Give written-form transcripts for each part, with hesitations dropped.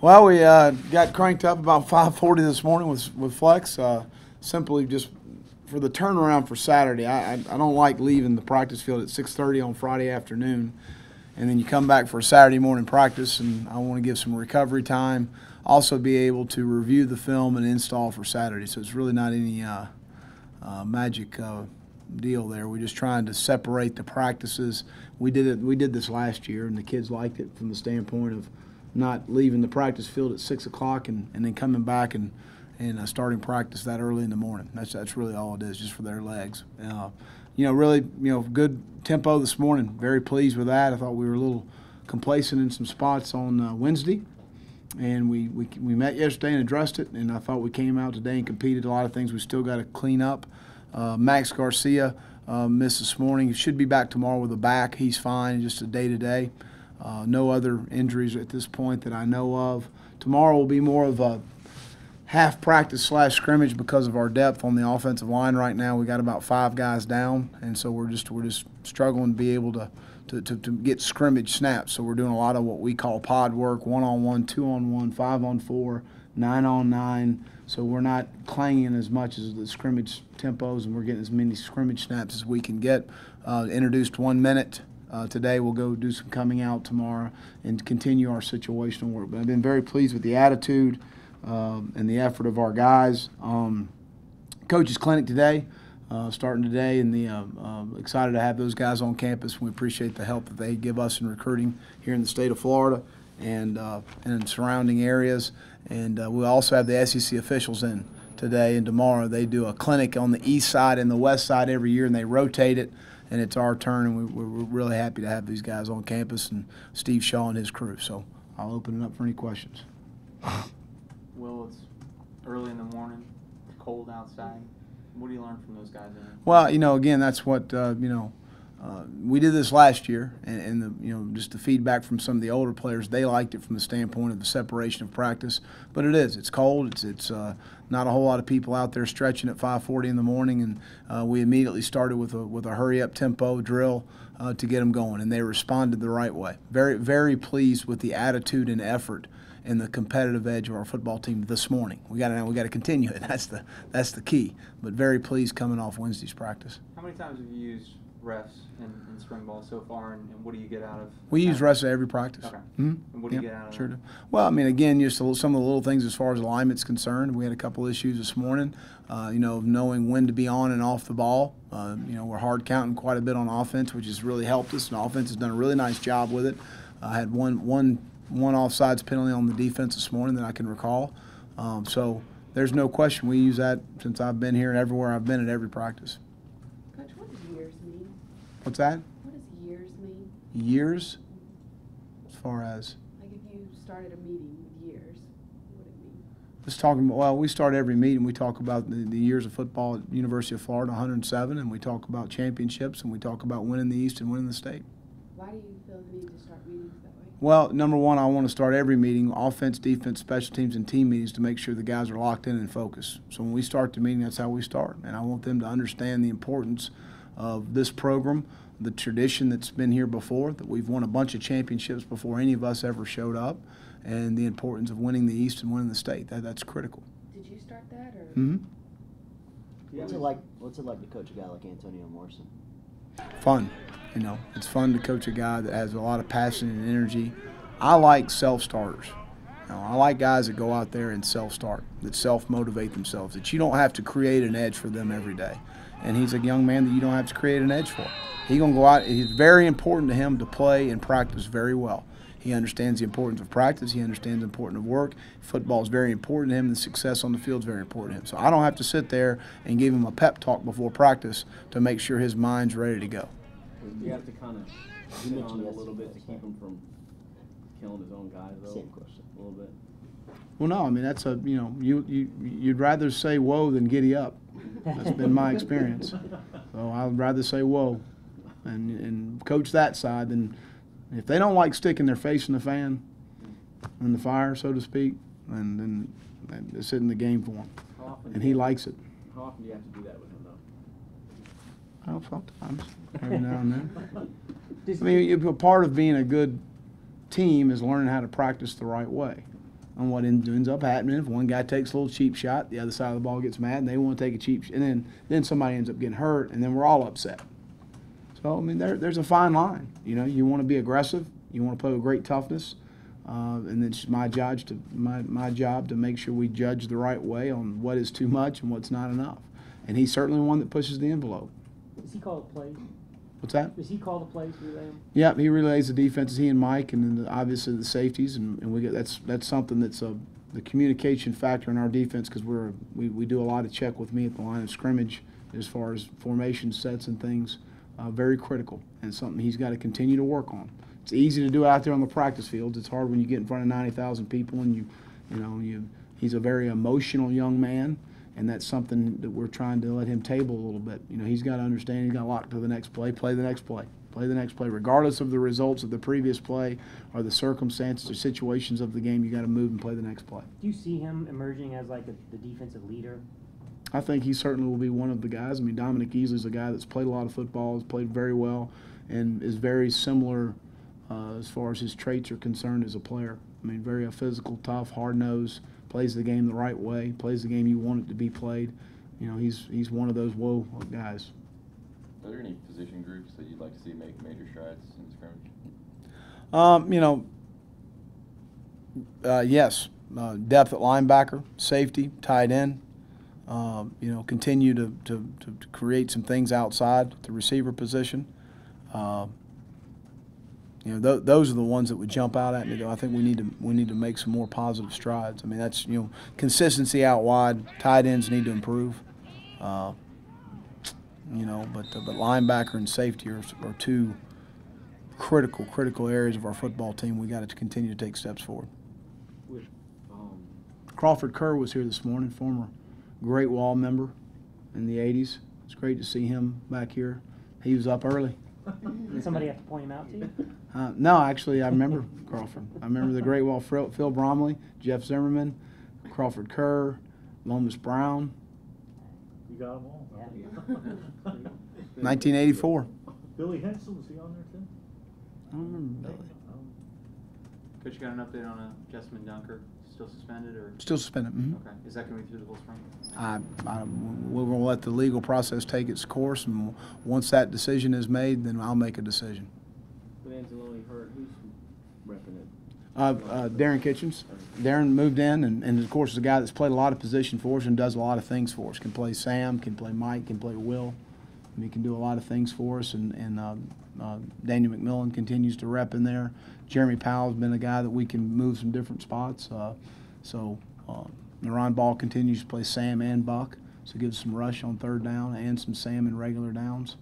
Well, we got cranked up about 5:40 this morning with flex, simply just for the turnaround for Saturday. I don't like leaving the practice field at 6:30 on Friday afternoon, and then you come back for a Saturday morning practice, and I want to give some recovery time, also be able to review the film and install for Saturday. So it's really not any magic deal there. We're just trying to separate the practices. We did this last year, and the kids liked it from the standpoint of not leaving the practice field at 6 o'clock and then coming back and starting practice that early in the morning. That's really all it is, just for their legs. Really, good tempo this morning. Very pleased with that. I thought we were a little complacent in some spots on Wednesday, and we met yesterday and addressed it. And I thought we came out today and competed. A lot of things we still got to clean up. Max Garcia missed this morning. He should be back tomorrow with a back. He's fine. Just a day-to-day. No other injuries at this point that I know of. Tomorrow will be more of a half practice / scrimmage because of our depth on the offensive line right now. We got about 5 guys down, and so we're just struggling to be able to get scrimmage snaps. So we're doing a lot of what we call pod work: 1-on-1, 2-on-1, 5-on-4, 9-on-9. So we're not clanging as much as the scrimmage tempos, and we're getting as many scrimmage snaps as we can get. Introduced 1 minute. Today we'll go do some coming out tomorrow and continue our situational work. But I've been very pleased with the attitude and the effort of our guys. Coaches Clinic today, starting today, and excited to have those guys on campus. We appreciate the help that they give us in recruiting here in the state of Florida and in surrounding areas. And we'll also have the SEC officials in today and tomorrow. They do a clinic on the east side and the west side every year, and they rotate it. And it's our turn, and we're really happy to have these guys on campus and Steve Shaw and his crew. So I'll open it up for any questions. Well, it's early in the morning, it's cold outside. What do you learn from those guys? Well, again, that's what we did this last year, and just the feedback from some of the older players, they liked it from the standpoint of the separation of practice. But it's cold. It's not a whole lot of people out there stretching at 5:40 in the morning, and we immediately started with a hurry-up tempo drill to get them going, and they responded the right way. Very, very pleased with the attitude and effort and the competitive edge of our football team this morning. We got to continue it. That's the key. But very pleased coming off Wednesday's practice. How many times have you used refs in spring ball so far, and what do you get out of? We use refs at every practice. Okay. Mm-hmm. And what do you get out of Sure that? do. Well, again, just some of the little things as far as alignment's concerned. We had a couple issues this morning, knowing when to be on and off the ball. We're hard counting quite a bit on offense, which has really helped us, and offense has done a really nice job with it. I had one offsides penalty on the defense this morning that I can recall. So there's no question we use that since I've been here and everywhere I've been at every practice. Coach, what does years mean? What's that? What does years mean? Years? As far as? Like if you started a meeting with years, what would it mean? Just talking about, well, we start every meeting. We talk about the years of football at University of Florida, 107, and we talk about championships, and we talk about winning the East and winning the state. Why do you feel the need to start meetings that way? Well, number one, I want to start every meeting, offense, defense, special teams, and team meetings, to make sure the guys are locked in and focused. So when we start the meeting, that's how we start. And I want them to understand the importance of this program, the tradition that's been here before, that we've won a bunch of championships before any of us ever showed up, and the importance of winning the East and winning the state. That's critical. Did you start that, or? Mm-hmm. What's it like to coach a guy like Antonio Morrison? Fun. It's fun to coach a guy that has a lot of passion and energy. I like self-starters. I like guys that go out there and self-start, that self-motivate themselves, that you don't have to create an edge for them every day. And he's a young man that you don't have to create an edge for. He's going to go out. It's very important to him to play and practice very well. He understands the importance of practice. He understands the importance of work. Football is very important to him. The success on the field is very important to him. So I don't have to sit there and give him a pep talk before practice to make sure his mind's ready to go. You have to kind of sit on it a little bit to keep him from killing his own guys, though. Same question. A little bit. Well, no, that's you'd rather say whoa than giddy up. That's been my experience. So I'd rather say whoa and coach that side than if they don't like sticking their face in the fan, in the fire, so to speak, then it's in the game for him. And he likes it. How often do you have to do that with him, though? Oh, sometimes, every now and then. A part of being a good team is learning how to practice the right way. on what ends up happening. If one guy takes a little cheap shot, the other side of the ball gets mad, and they want to take a cheap and then somebody ends up getting hurt, and then we're all upset. So, I mean, there's a fine line. You know, you want to be aggressive. You want to play with great toughness. And it's my job to make sure we judge the right way on what is too much and what's not enough. And he's certainly one that pushes the envelope. Does he call the plays? What's that? Does he call the plays for them? Yeah, he relays the defenses. He and Mike, and then obviously the safeties, and we get that's something that's the communication factor in our defense, because we do a lot of check with me at the line of scrimmage as far as formation sets and things. Very critical, and something he's got to continue to work on. It's easy to do out there on the practice fields. It's hard when you get in front of 90,000 people and he's a very emotional young man, and that's something that we're trying to let him table a little bit. You know, he's got to understand he's got to lock to the next play, play the next play, play the next play. Regardless of the results of the previous play or the circumstances or situations of the game, you got to move and play the next play. Do you see him emerging as like the defensive leader? I think he certainly will be one of the guys. I mean, Dominic Easley's a guy that's played a lot of football, has played very well, and is very similar as far as his traits are concerned as a player. I mean, very physical, tough, hard-nosed, plays the game the right way, plays the game you want it to be played. You know, he's one of those guys. Are there any position groups that you'd like to see make major strides in scrimmage? Yes. Depth at linebacker, safety, tight end. Continue to create some things outside the receiver position. Those are the ones that would jump out at me, though. I think we need to make some more positive strides. I mean, that's, consistency out wide. Tight ends need to improve. But linebacker and safety are two critical areas of our football team. We got to continue to take steps forward. Crawford Kerr was here this morning, former Great Wall member in the 80s. It's great to see him back here. He was up early. Did somebody have to point him out to you? No, actually, I remember Crawford. I remember the Great Wall, Phil Bromley, Jeff Zimmerman, Crawford Kerr, Lomas Brown. You got them all. Yeah. 1984. Billy Henson, was he on there too? I don't remember Billy. Coach, you got an update on Jessamine Dunker? Still suspended, or? Still suspended. Mm-hmm. Okay. Is that going to be through the whole spring? We're going to let the legal process take its course, and once that decision is made, then I'll make a decision. When Anzalone hurt, who's repping it? Darren Kitchens. Darren moved in, and of course is a guy that's played a lot of position for us and does a lot of things for us. Can play Sam, can play Mike, can play Will. And he can do a lot of things for us, and Daniel McMillan continues to rep in there. Jeremy Powell's been a guy that we can move some different spots. Naron Ball continues to play Sam and Buck, so gives some rush on third down and some Sam in regular downs.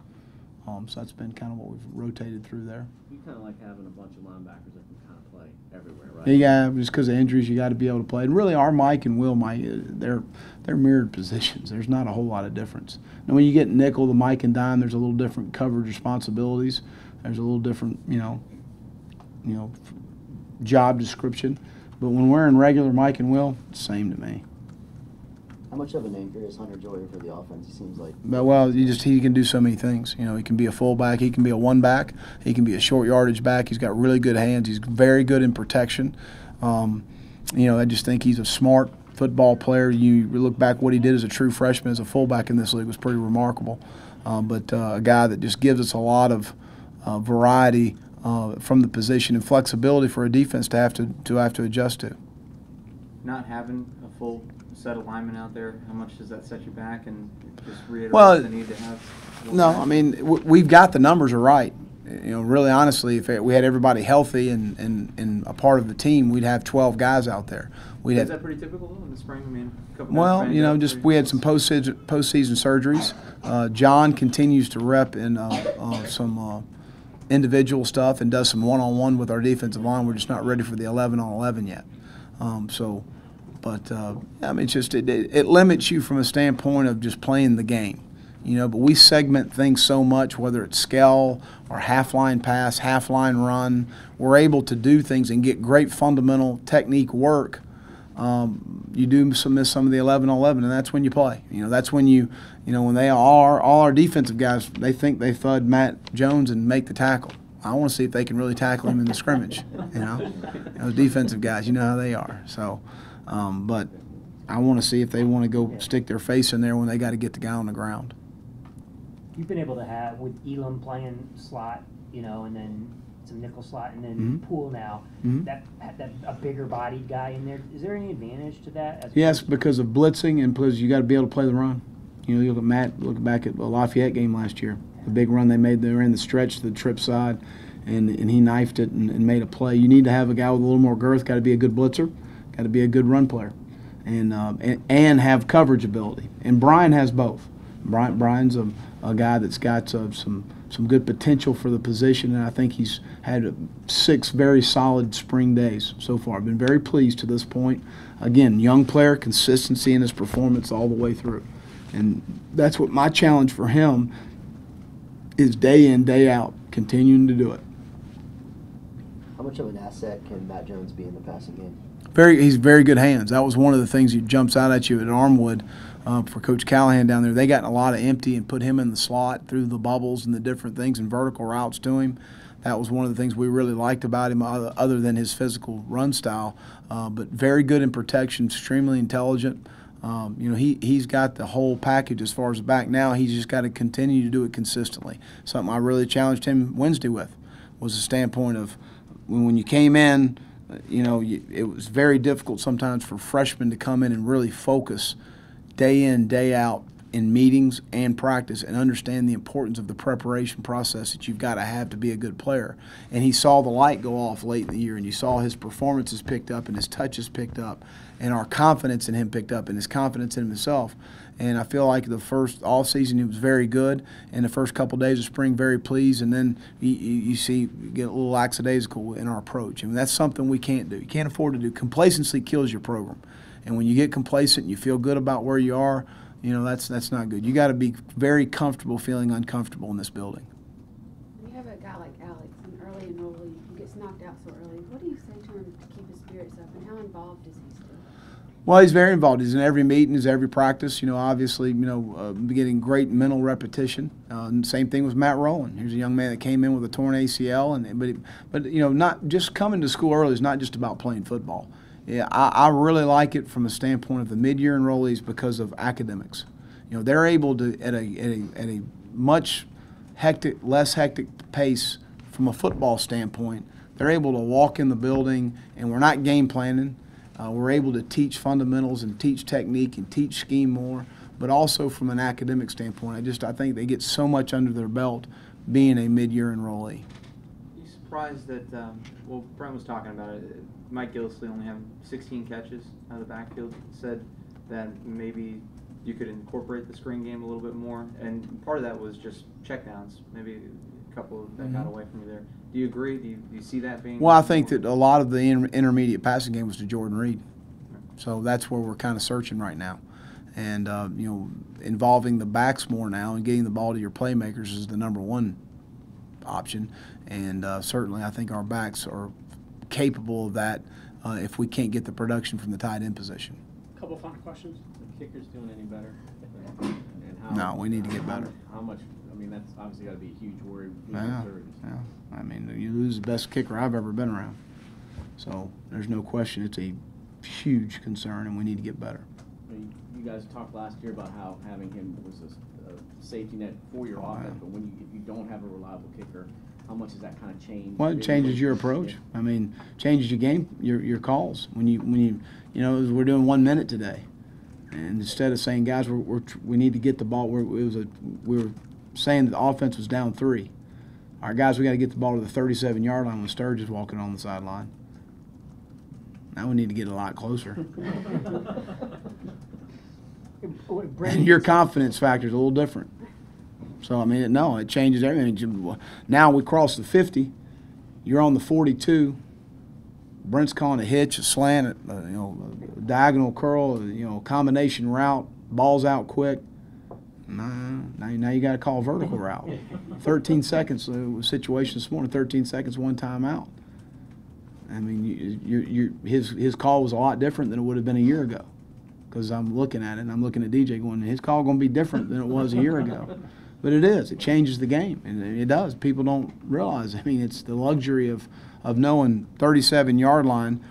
So that's been kind of what we've rotated through there. You kind of like having a bunch of linebackers that can kind of play everywhere, right? Yeah, just because of injuries, you got to be able to play. And really, our Mike and Will, they're mirrored positions. There's not a whole lot of difference. And when you get nickel, the Mike and dime, there's a little different coverage responsibilities. There's a little different, job description. But when we're in regular Mike and Will, same to me. How much of an anchor is Hunter Joyer for the offense? It seems like. But he can do so many things. He can be a fullback, he can be a one back, he can be a short yardage back. He's got really good hands. He's very good in protection. I just think he's a smart football player. You look back what he did as a true freshman as a fullback in this league was pretty remarkable. But a guy that just gives us a lot of variety from the position and flexibility for a defense to have to adjust to. Not having a full set of linemen out there, how much does that set you back, and just reiterate the need to have? No, I mean we've got the numbers are right. Really honestly, if we had everybody healthy and a part of the team, we'd have 12 guys out there. Is that pretty typical though, in the spring? I mean, a couple we had some postseason surgeries. John continues to rep in some individual stuff and does some one-on-one with our defensive line. We're just not ready for the 11-on-11 yet. It's just it limits you from a standpoint of just playing the game. But we segment things so much, whether it's scale or half-line pass, half-line run. We're able to do things and get great fundamental technique work. You do miss some of the 11-on-11, and that's when you play. That's when when they are all our defensive guys, they think they thud Matt Jones and make the tackle. I want to see if they can really tackle him in the scrimmage. Those defensive guys, you know how they are. So, but I want to see if they want to go stick their face in there when they got to get the guy on the ground. You've been able to have, with Elam playing slot, and then some nickel slot, and then Mhm. Poole now, Mhm. that a bigger bodied guy in there. Is there any advantage to that? Yes, because of blitzing and because you got to be able to play the run. You look at Matt, look back at the Lafayette game last year. The big run they made, they were in the stretch to the trip side, and he knifed it and made a play. You need to have a guy with a little more girth, got to be a good blitzer, got to be a good run player, and have coverage ability. And Brian has both. Brian's a guy that's got some good potential for the position, and I think he's had 6 very solid spring days so far. I've been very pleased to this point. Again, young player, consistency in his performance all the way through. And that's what my challenge for him is, day in, day out, continuing to do it. How much of an asset can Matt Jones be in the passing game? He's very good hands. That was one of the things that jumps out at you at Armwood for Coach Callahan down there. They got a lot of empty and put him in the slot through the bubbles and the different things and vertical routes to him. That was one of the things we really liked about him, other than his physical run style. But very good in protection, extremely intelligent. He's got the whole package as far as the back. Now he's just got to continue to do it consistently. Something I really challenged him Wednesday with was the standpoint of when you came in, it was very difficult sometimes for freshmen to come in and really focus day in, day out in meetings and practice and understand the importance of the preparation process that you've got to have to be a good player. And he saw the light go off late in the year, and you saw his performances picked up and his touches picked up and our confidence in him picked up and his confidence in himself. And I feel like the first all season he was very good, and the first couple days of spring very pleased, and then you get a little lackadaisical in our approach. And that's something we can't do. You can't afford to do. Complacency kills your program. And when you get complacent and you feel good about where you are, that's not good. You got to be very comfortable feeling uncomfortable in this building. When you have a guy like Alex, an early enrollee who gets knocked out so early, what do you say to him to keep his spirits up, and how involved is he still? Well, he's very involved. He's in every meeting, he's every practice. Obviously, getting great mental repetition. Same thing with Matt Rowland. Here's a young man that came in with a torn ACL, but not just coming to school early is not just about playing football. Yeah, I really like it from a standpoint of the mid-year enrollees because of academics. They're able to at a much less hectic pace from a football standpoint. They're able to walk in the building, and we're not game planning. We're able to teach fundamentals and teach technique and teach scheme more, but also from an academic standpoint. I think they get so much under their belt being a mid-year enrollee. You surprised that, Brent was talking about it, Mike Gillisley only having 16 catches out of the backfield, said that maybe you could incorporate the screen game a little bit more, and part of that was just checkdowns, maybe a couple that got away from you there. Do you agree? Do you see that being? Well, I think that a lot of the intermediate passing game was to Jordan Reed. So that's where we're kind of searching right now. And, involving the backs more now and getting the ball to your playmakers is the #1 option. And certainly I think our backs are capable of that if we can't get the production from the tight end position. Couple final questions. The kicker's doing any better? And No, we need to get better. How much? I mean, that's obviously got to be a huge worry. Yeah. I mean, you lose the best kicker I've ever been around. So there's no question it's a huge concern, and we need to get better. You guys talked last year about how having him was a safety net for your offense, but if you don't have a reliable kicker, how much does that kind of change? Well, it changes your approach. I mean, changes your game, your calls. When you we're doing 1 minute today, and instead of saying, guys, we need to get the ball, we were saying that the offense was down 3. All right, guys, we got to get the ball to the 37-yard line when Sturgis walking on the sideline. Now we need to get a lot closer. And your confidence factor is a little different. So, I mean, it changes everything. Now we cross the 50. You're on the 42. Brent's calling a hitch, a slant, a diagonal curl, combination route, ball's out quick. Now you got to call a vertical route. 13 seconds situation this morning. 13 seconds, 1 timeout. I mean, his call was a lot different than it would have been a year ago. Because I'm looking at it, and I'm looking at DJ going, his call going to be different than it was a year ago. But it is. It changes the game, and it does. People don't realize. I mean, it's the luxury of knowing 37-yard line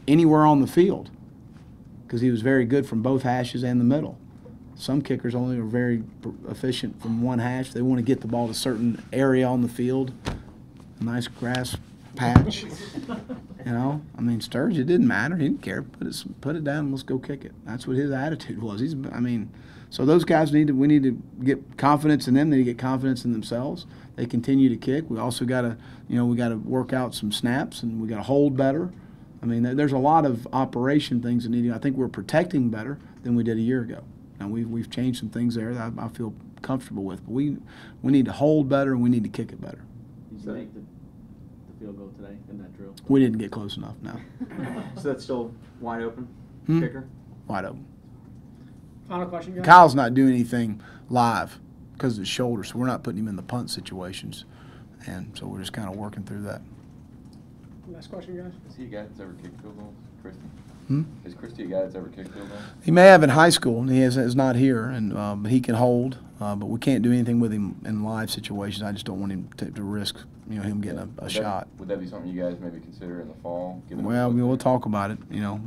anywhere on the field, because he was very good from both hashes and the middle. Some kickers only are very efficient from one hash. They want to get the ball to a certain area on the field, a nice grass patch. You know, I mean, Sturge, it didn't matter. He didn't care. Put it down and let's go kick it. That's what his attitude was. So those guys we need to get confidence in them. They need to get confidence in themselves. They continue to kick. We also got to, we got to work out some snaps, and we got to hold better. I mean, there's a lot of operation things that need. I think we're protecting better than we did a year ago. Now we've changed some things there that I feel comfortable with. But we need to hold better, and we need to kick it better. Did you make the field goal today in that drill? We didn't get close enough. No. So that's still wide open, kicker? Wide open. Final question, guys? Kyle's not doing anything live because of his shoulder, so we're not putting him in the punt situations, and so we're just kind of working through that. Last question, guys? Is he a guy that's ever kicked field goals, Christie? Hmm? Is Christie a guy that's ever kicked field goals? He may have in high school, and he is not here, and but he can hold. But we can't do anything with him in live situations. I just don't want him to risk, him getting a shot. Would that be something you guys maybe consider in the fall? Well, we'll talk about it,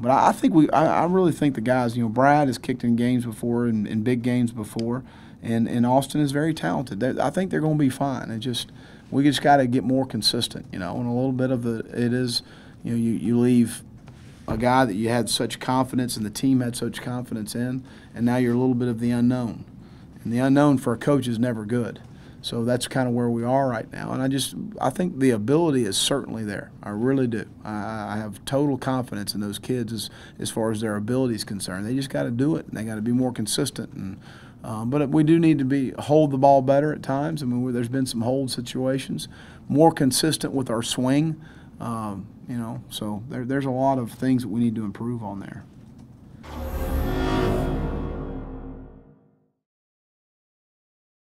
But I think I really think the guys, Brad has kicked in games before, in big games before, and Austin is very talented. I think they're going to be fine. We just got to get more consistent, and a little bit of it is, you leave a guy that you had such confidence and the team had such confidence in, and now you're a little bit of the unknown. And the unknown for a coach is never good. So that's kind of where we are right now. And I think the ability is certainly there. I really do. I have total confidence in those kids as far as their ability is concerned. They just got to do it, and they got to be more consistent. And but we do need to hold the ball better at times. I mean, there's been some hold situations, more consistent with our swing. So there's a lot of things that we need to improve on there.